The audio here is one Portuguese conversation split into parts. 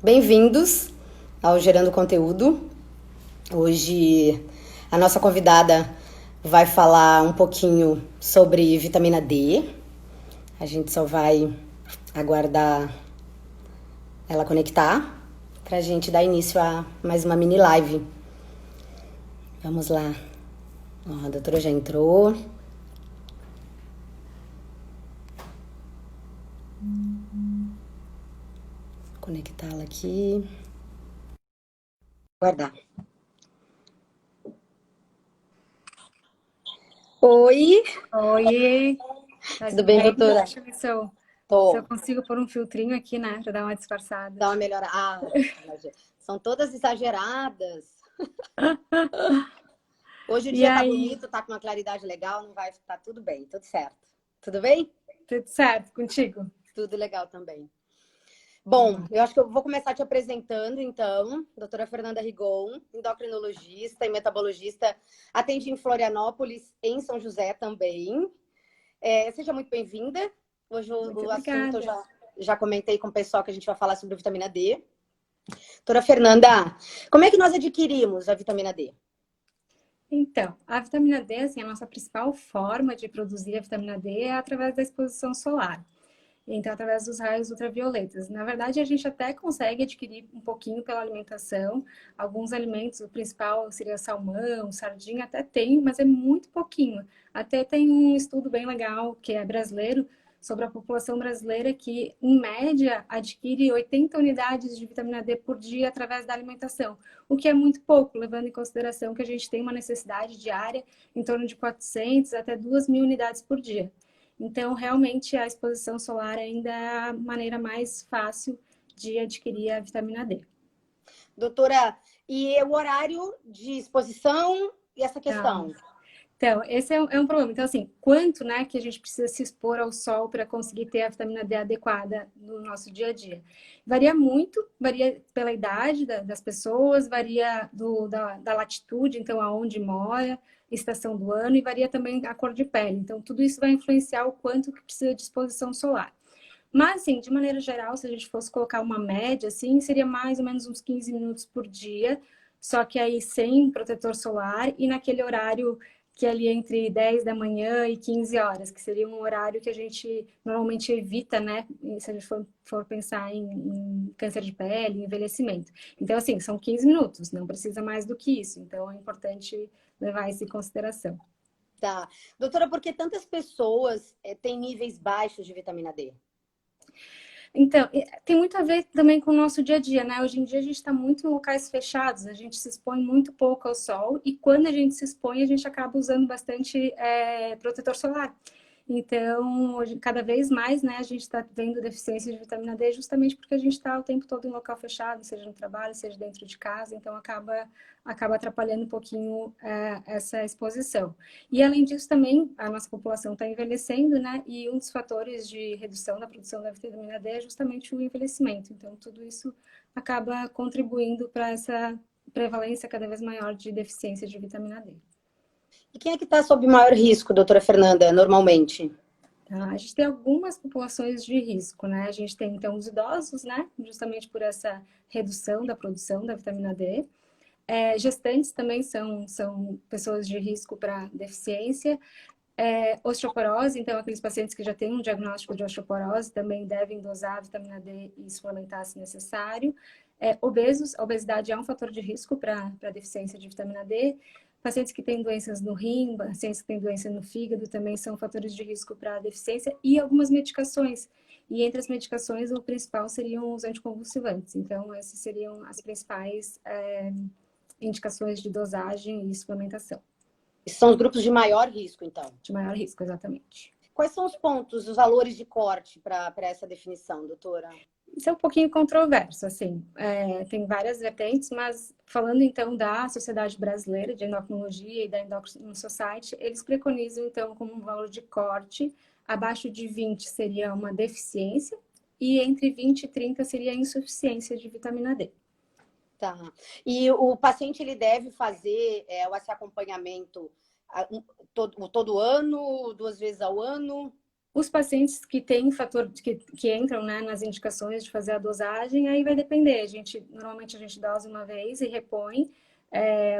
Bem-vindos ao Gerando Conteúdo. Hoje a nossa convidada vai falar um pouquinho sobre vitamina D. A gente só vai aguardar ela conectar para a gente dar início a mais uma mini live. Vamos lá. Ó, a doutora já entrou. Vou conectá-la aqui. Aguardar. Oi, Oi, tá tudo tudo bem, bem? doutora? Deixa eu ver se eu Tô. consigo pôr um filtrinho aqui, né, pra dar uma Dá disfarçada. uma melhor. Ah, são todas exageradas. Hoje o E dia tá aí, bonito, tá com uma claridade legal, não vai tá tudo bem, tudo certo. Tudo bem? tudo certo contigo? Tudo legal também. Bom, eu acho que eu vou começar te apresentando, então. Doutora Fernanda Rigon, endocrinologista e metabologista, atende em Florianópolis, em São José também. Seja muito bem-vinda. Hoje Muito o assunto eu obrigada. já comentei com o pessoal que a gente vai falar sobre vitamina D. Doutora Fernanda, como é que nós adquirimos a vitamina D? Então, a vitamina D, assim, a nossa principal forma de produzir a vitamina D é através da exposição solar. Então, através dos raios ultravioletas. Na verdade, a gente até consegue adquirir um pouquinho pela alimentação. Alguns alimentos, o principal seria salmão, sardinha, até tem, mas é muito pouquinho. Até tem um estudo bem legal, que é brasileiro, sobre a população brasileira que, em média, adquire 80 unidades de vitamina D por dia através da alimentação, o que é muito pouco, levando em consideração que a gente tem uma necessidade diária em torno de 400 até 2.000 unidades por dia. Então, realmente, a exposição solar ainda é a maneira mais fácil de adquirir a vitamina D. Doutora, e o horário de exposição e essa Tá. questão? Então, esse é um problema. Então, assim, quanto, né, que a gente precisa se expor ao sol para conseguir ter a vitamina D adequada no nosso dia a dia? Varia muito, varia pela idade das pessoas, varia da latitude, então, aonde mora, estação do ano, e varia também a cor de pele. Então, tudo isso vai influenciar o quanto que precisa de exposição solar. Mas, assim, de maneira geral, se a gente fosse colocar uma média, assim, seria mais ou menos uns 15 minutos por dia, só que aí sem protetor solar e naquele horário que é ali entre 10 da manhã e 15 horas, que seria um horário que a gente normalmente evita, né? Se a gente for pensar em câncer de pele, envelhecimento. Então, assim, são 15 minutos, não precisa mais do que isso. Então, é importante levar isso em consideração. Tá. Doutora, por que tantas pessoas têm níveis baixos de vitamina D? Então, tem muito a ver também com o nosso dia a dia, né? Hoje em dia a gente está muito em locais fechados, a gente se expõe muito pouco ao sol e quando a gente se expõe, a gente acaba usando bastante protetor solar. Então, hoje, cada vez mais, né, a gente está vendo deficiência de vitamina D justamente porque a gente está o tempo todo em local fechado, seja no trabalho, seja dentro de casa, então acaba atrapalhando um pouquinho essa exposição. E além disso, também a nossa população está envelhecendo, né? E um dos fatores de redução da produção da vitamina D é justamente o envelhecimento. Então, tudo isso acaba contribuindo para essa prevalência cada vez maior de deficiência de vitamina D. E quem é que está sob maior risco, doutora Fernanda, normalmente? Tá? A gente tem algumas populações de risco, né? A gente tem, então, os idosos, né? Justamente por essa redução da produção da vitamina D. Gestantes também são pessoas de risco para deficiência. Osteoporose, então aqueles pacientes que já têm um diagnóstico de osteoporose também devem dosar a vitamina D e suplementar se necessário. Obesos, a obesidade é um fator de risco para deficiência de vitamina D. Pacientes que têm doenças no rim, pacientes que têm doença no fígado também são fatores de risco para deficiência e algumas medicações. E entre as medicações, o principal seriam os anticonvulsivantes. Então, essas seriam as principais indicações de dosagem e suplementação. São os grupos de maior risco, então. De maior risco, exatamente. Quais são os pontos, os valores de corte para essa definição, doutora? Isso é um pouquinho controverso, assim, tem várias vertentes, mas falando então da Sociedade Brasileira de Endocrinologia e da Endocrine Society, eles preconizam então como um valor de corte, abaixo de 20 seria uma deficiência e entre 20 e 30 seria insuficiência de vitamina D. Tá. E o paciente ele deve fazer esse acompanhamento todo ano, 2 vezes ao ano? Os pacientes que têm fator, que entram, né, nas indicações de fazer a dosagem, aí vai depender. Normalmente a gente dosa uma vez e repõe.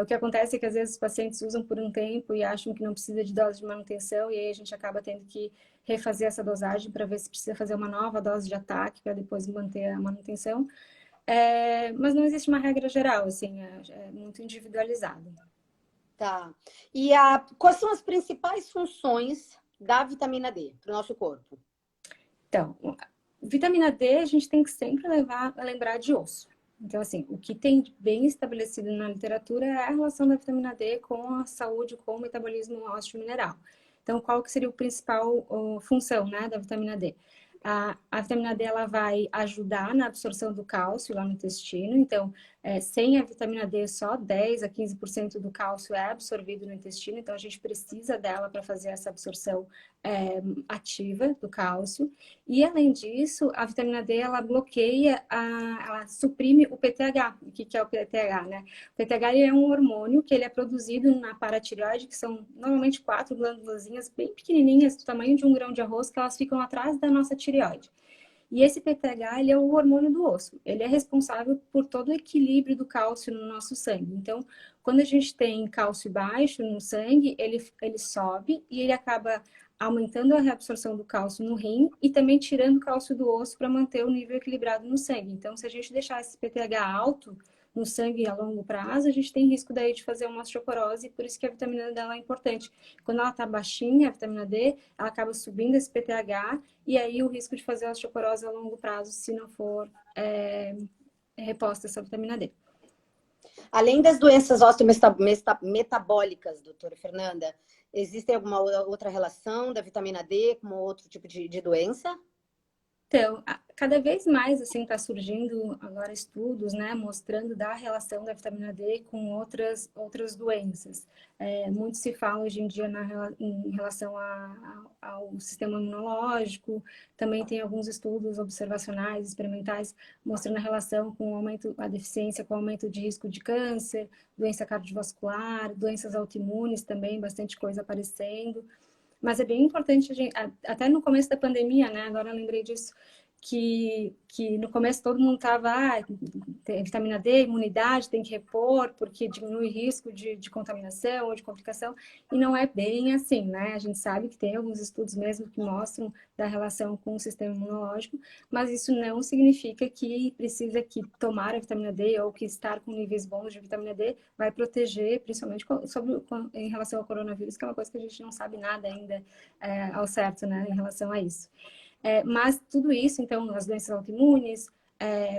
O que acontece é que às vezes os pacientes usam por um tempo e acham que não precisa de dose de manutenção, e aí a gente acaba tendo que refazer essa dosagem para ver se precisa fazer uma nova dose de ataque para depois manter a manutenção. Mas não existe uma regra geral, assim, é muito individualizado. Tá. E quais são as principais funções da vitamina D para o nosso corpo? Então, vitamina D a gente tem que sempre lembrar de osso. Então, assim, o que tem bem estabelecido na literatura é a relação da vitamina D com a saúde, com o metabolismo ósseo mineral. Então, qual que seria a principal função, né, da vitamina D? A vitamina D ela vai ajudar na absorção do cálcio lá no intestino. Então, sem a vitamina D, só 10 a 15% do cálcio é absorvido no intestino. Então, a gente precisa dela para fazer essa absorção ativa do cálcio. E, além disso, a vitamina D, ela bloqueia, ela suprime o PTH. O que é o PTH, né? O PTH é um hormônio que ele é produzido na paratireoide, que são normalmente 4 glândulazinhas bem pequenininhas, do tamanho de um grão de arroz, que elas ficam atrás da nossa tireoide. E esse PTH, ele é o hormônio do osso. Ele é responsável por todo o equilíbrio do cálcio no nosso sangue. Então, quando a gente tem cálcio baixo no sangue, ele sobe e ele acaba aumentando a reabsorção do cálcio no rim e também tirando o cálcio do osso para manter o nível equilibrado no sangue. Então, se a gente deixar esse PTH alto no sangue a longo prazo, a gente tem risco daí de fazer uma osteoporose, por isso que a vitamina D dela é importante. Quando ela está baixinha, a vitamina D, ela acaba subindo esse PTH e aí o risco de fazer osteoporose a longo prazo, se não for reposta essa vitamina D. Além das doenças osteometabólicas, doutora Fernanda, existe alguma outra relação da vitamina D com outro tipo de doença? Então, cada vez mais assim está surgindo agora estudos, né, mostrando da relação da vitamina D com outras doenças. Muito se fala hoje em dia em relação ao sistema imunológico. Também tem alguns estudos observacionais, experimentais, mostrando a relação com o aumento, a deficiência com o aumento de risco de câncer, doença cardiovascular, doenças autoimunes também, bastante coisa aparecendo. Mas é bem importante, até no começo da pandemia, né? Agora eu lembrei disso, que no começo todo mundo estava, tem vitamina D, imunidade, tem que repor, porque diminui o risco de contaminação ou de complicação, e não é bem assim, né? A gente sabe que tem alguns estudos mesmo que mostram da relação com o sistema imunológico, mas isso não significa que precisa que tomar a vitamina D ou que estar com níveis bons de vitamina D vai proteger, principalmente em relação ao coronavírus, que é uma coisa que a gente não sabe nada ainda ao certo, né, em relação a isso. Mas tudo isso, então, as doenças autoimunes,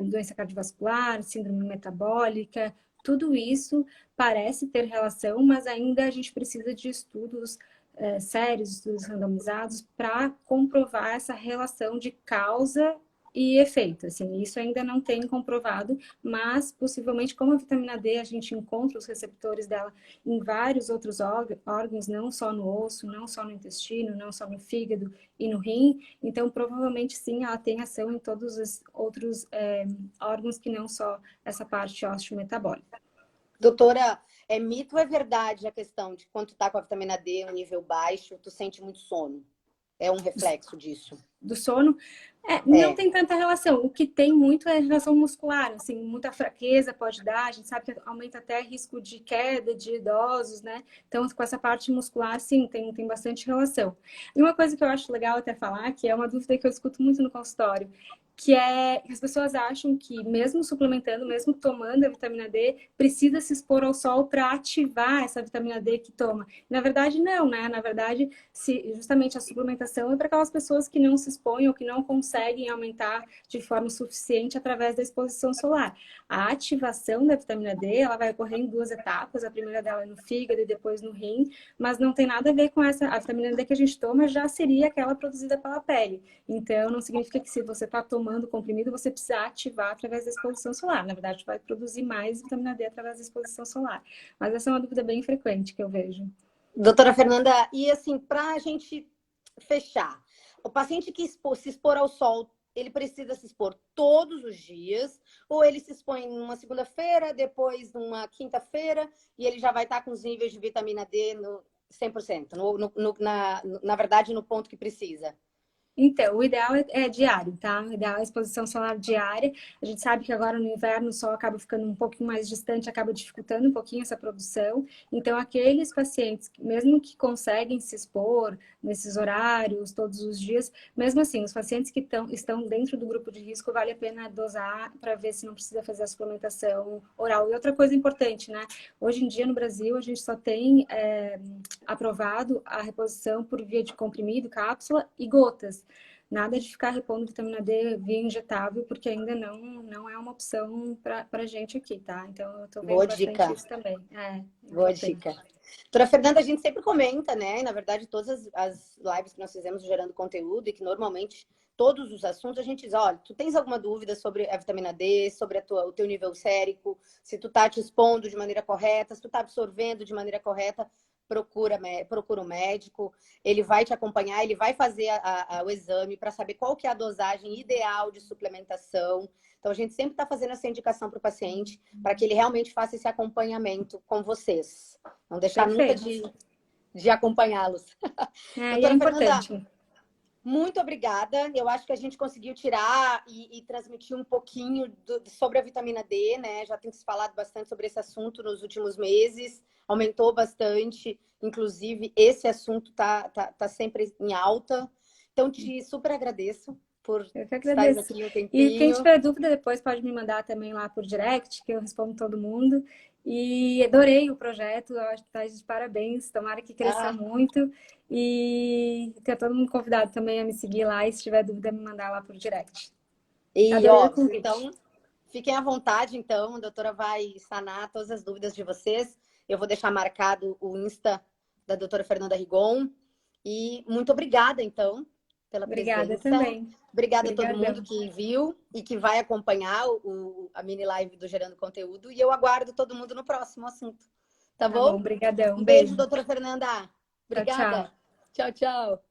doença cardiovascular, síndrome metabólica, tudo isso parece ter relação, mas ainda a gente precisa de estudos sérios, estudos randomizados, para comprovar essa relação de causa e efeito. Assim, isso ainda não tem comprovado, mas possivelmente, como a vitamina D, a gente encontra os receptores dela em vários outros órgãos, não só no osso, não só no intestino, não só no fígado e no rim, então provavelmente sim, ela tem ação em todos os outros órgãos que não só essa parte osteometabólica. Doutora, é mito ou é verdade a questão de quando tu tá com a vitamina D um nível baixo, tu sente muito sono? É um reflexo disso? Do sono, não tem tanta relação. O que tem muito é relação muscular, assim, muita fraqueza pode dar, a gente sabe que aumenta até risco de queda de idosos, né? Então, com essa parte muscular, sim, tem bastante relação. E uma coisa que eu acho legal até falar, que é uma dúvida que eu escuto muito no consultório, que é que as pessoas acham que mesmo suplementando, mesmo tomando a vitamina D, precisa se expor ao sol para ativar essa vitamina D que toma. Na verdade, não, né? Na verdade, justamente a suplementação é para aquelas pessoas que não se expõem ou que não conseguem aumentar de forma suficiente através da exposição solar. A ativação da vitamina D, ela vai ocorrer em 2 etapas. A primeira dela é no fígado e depois no rim, mas não tem nada a ver com essa. A vitamina D que a gente toma já seria aquela produzida pela pele. Então, não significa que se você está tomando comprimido, você precisa ativar através da exposição solar. Na verdade, vai produzir mais vitamina D através da exposição solar. Mas essa é uma dúvida bem frequente que eu vejo. Doutora Fernanda, e assim, para a gente fechar, o paciente que se expor ao sol, ele precisa se expor todos os dias, ou ele se expõe numa segunda-feira, depois numa quinta-feira, e ele já vai estar com os níveis de vitamina D no 100%, na verdade, no ponto que precisa? Então, o ideal é diário, tá? O ideal é a exposição solar diária. A gente sabe que agora no inverno o sol acaba ficando um pouquinho mais distante, acaba dificultando um pouquinho essa produção. Então, aqueles pacientes, mesmo que conseguem se expor nesses horários, todos os dias, mesmo assim, os pacientes que estão dentro do grupo de risco, vale a pena dosar para ver se não precisa fazer a suplementação oral. E outra coisa importante, né? Hoje em dia, no Brasil, a gente só tem aprovado a reposição por via de comprimido, cápsula e gotas. Nada de ficar repondo vitamina D via injetável, porque ainda não é uma opção para a gente aqui, tá? Então, eu tô vendo Boa bastante dica. isso também. É Boa importante. dica. Doutora Fernanda, a gente sempre comenta, né? E, na verdade, todas as lives que nós fizemos gerando conteúdo e que normalmente todos os assuntos a gente diz, olha, tu tens alguma dúvida sobre a vitamina D, sobre o teu nível sérico, se tu tá te expondo de maneira correta, se tu tá absorvendo de maneira correta, procura um médico, ele vai te acompanhar, ele vai fazer o exame para saber qual que é a dosagem ideal de suplementação. Então, a gente sempre está fazendo essa indicação para o paciente, para que ele realmente faça esse acompanhamento com vocês. Não deixar nunca Perfeito. de acompanhá-los. E é Doutora Fernanda, importante. muito obrigada. Eu acho que a gente conseguiu tirar e transmitir um pouquinho sobre a vitamina D, né? Já tem se falado bastante sobre esse assunto nos últimos meses, aumentou bastante. Inclusive, esse assunto tá sempre em alta. Então, te super agradeço por Eu que estares agradeço. aqui um E quem tempinho. tiver dúvida depois pode me mandar também lá por direct, que eu respondo todo mundo. E adorei o projeto, eu acho que tá de parabéns, tomara que cresça Ah, muito. E fica todo mundo convidado também a me seguir lá e se tiver dúvida, me mandar lá por direct. e, Adorei o ó, convite. então, fiquem à vontade, então. A doutora vai sanar todas as dúvidas de vocês. Eu vou deixar marcado o Insta da doutora Fernanda Rigon. E muito obrigada, então, pela Obrigada presença. também. Obrigada a todo mundo Obrigadão. que viu e que vai acompanhar a mini live do Gerando Conteúdo. E eu aguardo todo mundo no próximo assunto. Tá Tá bom, bom? obrigadão. Um Um beijo, beijo. doutora Fernanda. Tchau, tchau. Obrigada. Tchau, tchau.